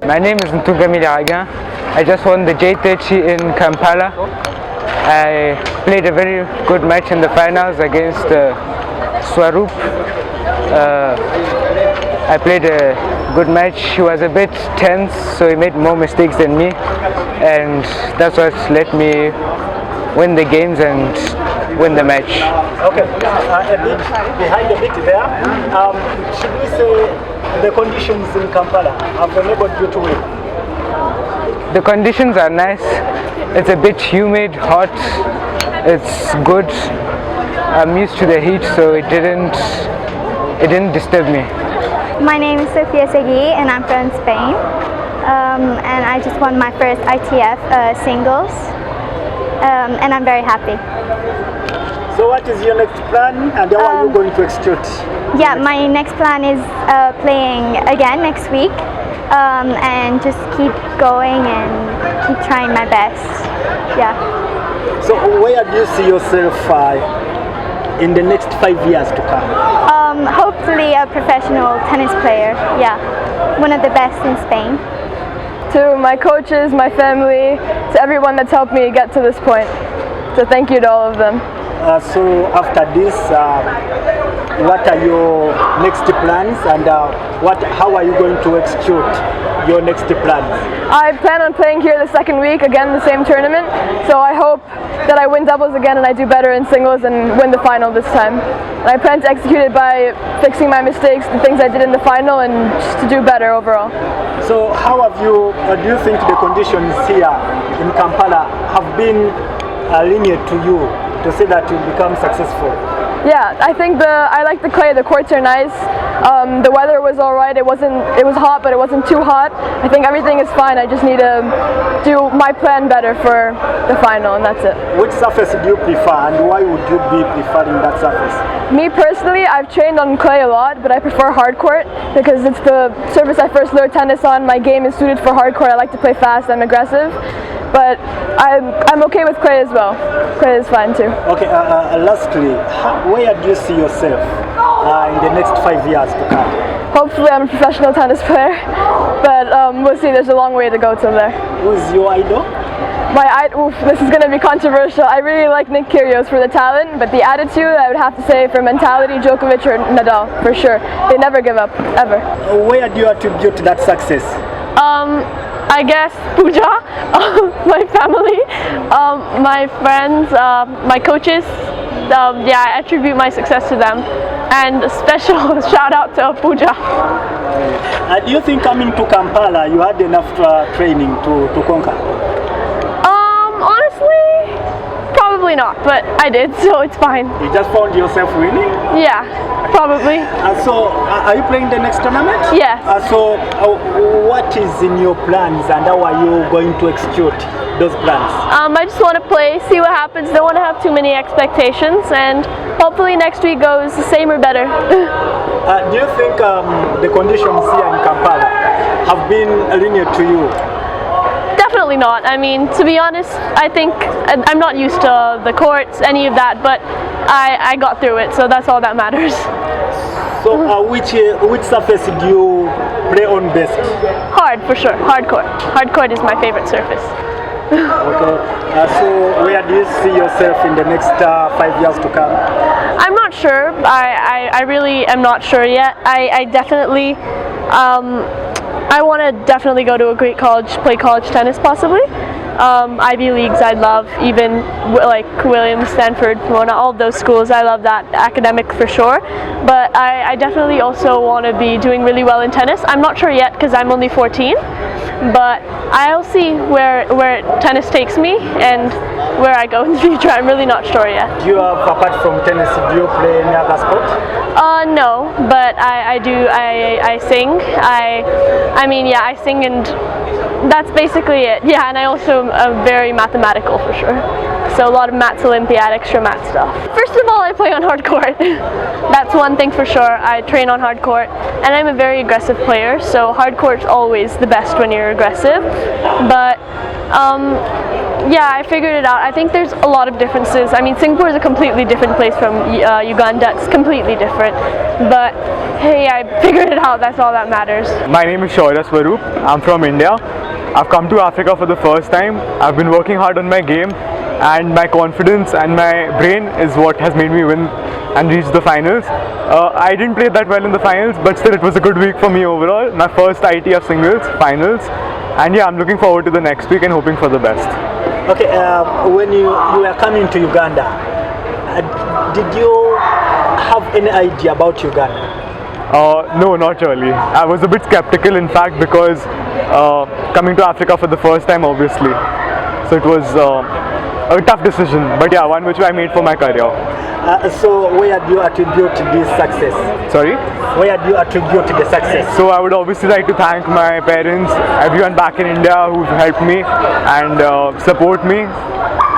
My name is Ntungamili. I just won the J30 in Kampala. I played a very good match in the finals against Swalup. I played a good match. He was a bit tense, so he made more mistakes than me, and that's what let me win the games and win the match. Okay, a bit behind a bit there. Should we say the conditions in Kampala have enabled you to win? The conditions are nice. It's a bit humid, hot. It's good. I'm used to the heat, so it didn't disturb me. My name is Sofia and I'm from Spain. And I just won my first ITF singles. And I'm very happy. So what is your next plan and how are you going to execute? Yeah, my next plan is playing again next week. And just keep going and keep trying my best. Yeah. So where do you see yourself in the next 5 years to come? Hopefully a professional tennis player. Yeah, one of the best in Spain. To my coaches, my family, to everyone that's helped me get to this point. So thank you to all of them. So after this, what are your next plans and how are you going to execute your next plans? I plan on playing here the second week, again the same tournament, so I hope that I win doubles again and I do better in singles and win the final this time. And I plan to execute it by fixing my mistakes, the things I did in the final, and just to do better overall. So how have you, do you think the conditions here in Kampala have been lenient to you to say that you become successful? Yeah, I think I like the clay. The courts are nice. The weather was all right. It was hot, but it wasn't too hot. I think everything is fine. I just need to do my plan better for the final, and that's it. Which surface do you prefer, and why would you be preferring that surface? Me personally, I've trained on clay a lot, but I prefer hard court because it's the surface I first learned tennis on. My game is suited for hard court. I like to play fast. I'm aggressive. But I'm okay with clay as well. Clay is fine too. Okay, lastly, where do you see yourself in the next 5 years to come? Hopefully I'm a professional tennis player, but we'll see, there's a long way to go till there. Who's your idol? This is going to be controversial. I really like Nick Kyrgios for the talent, but the attitude, I would have to say for mentality, Djokovic or Nadal, for sure. They never give up, ever. Where do you attribute that success? I guess Puja, my family, my friends, my coaches. Yeah, I attribute my success to them. And a special shout out to Puja. Do you think coming to Kampala you had enough training to conquer? Honestly, probably not, but I did, so it's fine. You just found yourself winning? Yeah, probably. So, are you playing the next tournament? Yes. So, what is in your plans and how are you going to execute those plans? I just want to play, see what happens. Don't want to have too many expectations, and hopefully next week goes the same or better. Do you think the conditions here in Kampala have been lenient to you? Definitely not. I mean, to be honest, I think I'm not used to the courts, any of that, but I got through it, so that's all that matters. So which surface do you play on best? Hard, for sure. Hard court. Hard court is my favorite surface. Okay. So where do you see yourself in the next 5 years to come? I'm not sure. I really am not sure yet. I definitely I want to definitely go to a great college, play college tennis possibly. Ivy Leagues I love, even like Williams, Stanford, Pomona, all of those schools, I love that, academic for sure. But I definitely also want to be doing really well in tennis. I'm not sure yet because I'm only 14, but I'll see where tennis takes me and where I go in the future. I'm really not sure yet. Do you have, apart from tennis, do you play any other sport? No, but I do, I sing. I mean, yeah, I sing and that's basically it. Yeah, and I also am very mathematical for sure. So a lot of maths Olympiad, extra math stuff. First of all, I play on hard court. That's one thing for sure. I train on hard court, and I'm a very aggressive player. So hard court's always the best when you're aggressive. But yeah, I figured it out. I think there's a lot of differences. I mean, Singapore is a completely different place from Uganda. It's completely different. But hey, I figured it out. That's all that matters. My name is Swalup. I'm from India. I've come to Africa for the first time. I've been working hard on my game, and my confidence and my brain is what has made me win and reach the finals. I didn't play that well in the finals, but still it was a good week for me overall. My first ITF singles finals, and yeah, I'm looking forward to the next week and hoping for the best. Okay, when you were coming to Uganda, did you have any idea about Uganda? No, not really. I was a bit skeptical, in fact, because coming to Africa for the first time, obviously. So it was a tough decision, but yeah, one which I made for my career. So where do you attribute this success? Sorry? Where do you attribute the success? So I would obviously like to thank my parents, everyone back in India who've helped me and support me.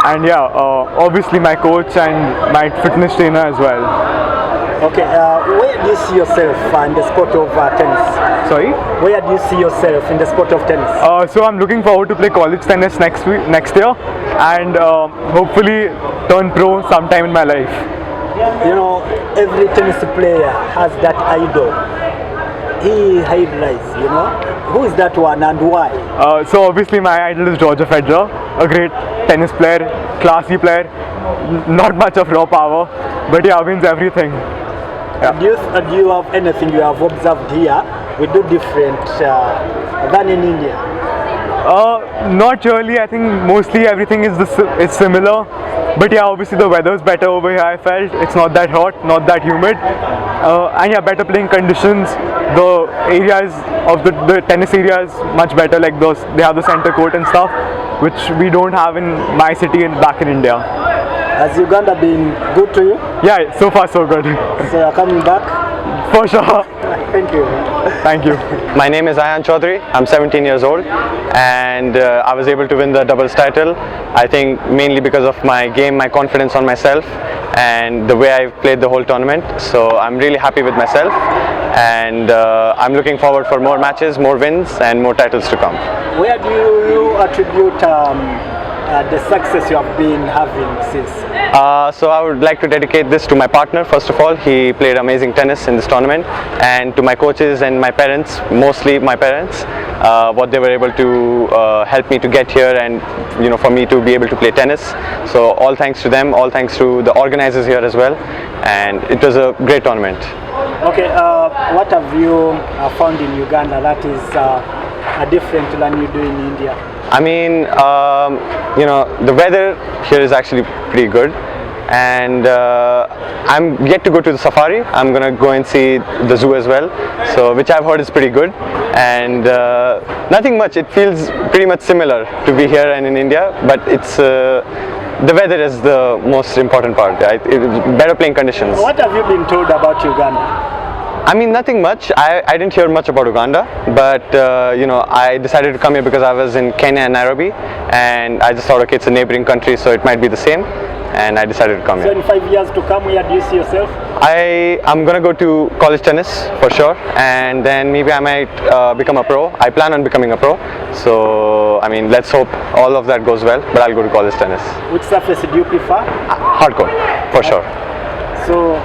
And yeah, obviously my coach and my fitness trainer as well. Okay, where do you see yourself in the sport of tennis? Sorry? Where do you see yourself in the sport of tennis? So I'm looking forward to play college tennis next year and hopefully turn pro sometime in my life. You know, every tennis player has that idol. He highlights, you know. Who is that one and why? So obviously my idol is Roger Federer, a great tennis player, classy player, not much of raw power, but yeah, wins everything. Yeah. Do you have anything you have observed here we do different than in India? Not really. I think mostly everything is similar. But yeah, obviously the weather's better over here, I felt. It's not that hot, not that humid. And yeah, better playing conditions. The areas of the tennis areas much better, like those, they have the center court and stuff, which we don't have in my city and back in India. Has Uganda been good to you? Yeah, so far so good. So you're coming back? For sure. Thank you. Thank you. My name is Itf J30. I'm 17 years old and I was able to win the doubles title. I think mainly because of my game, my confidence on myself and the way I've played the whole tournament. So I'm really happy with myself and I'm looking forward for more matches, more wins and more titles to come. Where do you attribute the success you have been having since? So I would like to dedicate this to my partner. First of all, he played amazing tennis in this tournament, and to my coaches and my parents, mostly my parents, what they were able to help me to get here and for me to be able to play tennis. So all thanks to them, all thanks to the organizers here as well, and it was a great tournament. Okay, what have you found in Uganda that is different than you do in India? I mean, the weather here is actually pretty good, and I'm yet to go to the safari. I'm gonna go and see the zoo as well, so which I've heard is pretty good, and nothing much. It feels pretty much similar to be here and in India, but it's the weather is the most important part. Better playing conditions. What have you been told about Uganda? I mean, nothing much. I didn't hear much about Uganda, but I decided to come here because I was in Kenya and Nairobi, and I just thought, okay, it's a neighboring country, so it might be the same, and I decided to come here. So in 5 years to come, where do you see yourself? I'm gonna go to college tennis for sure, and then maybe I might become a pro. I plan on becoming a pro, so I mean, let's hope all of that goes well, but I'll go to college tennis. Which surface do you prefer? Hardcore, for sure. So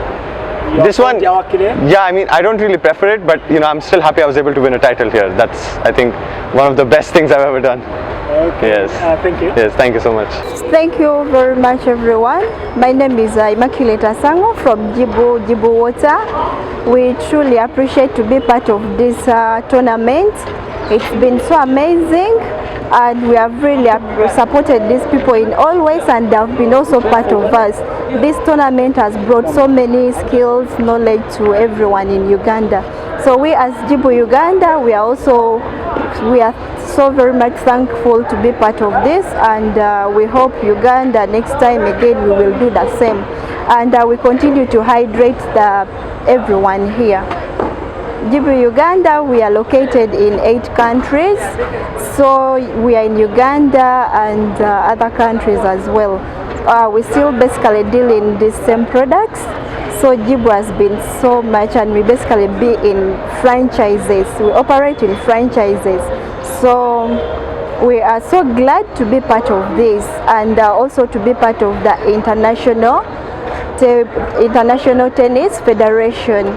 this one, yeah, I mean, I don't really prefer it, but I'm still happy I was able to win a title here. That's, I think, one of the best things I've ever done. Okay. Yes. Thank you. Yes, thank you so much. Thank you very much, everyone. My name is Immaculate Asango from Jibu Water. We truly appreciate to be part of this tournament. It's been so amazing, and we have really supported these people in all ways, and they have been also part of us. This tournament has brought so many skills, knowledge to everyone in Uganda. So we as Jibu Uganda, we are so very much thankful to be part of this, and we hope Uganda next time again we will do the same, and we continue to hydrate everyone here. Jibu Uganda, we are located in 8 countries, so we are in Uganda and other countries as well. We still basically deal in these same products, so Jibu has been so much, and we basically be in franchises. We operate in franchises, so We are so glad to be part of this, and also to be part of the International Tennis Federation.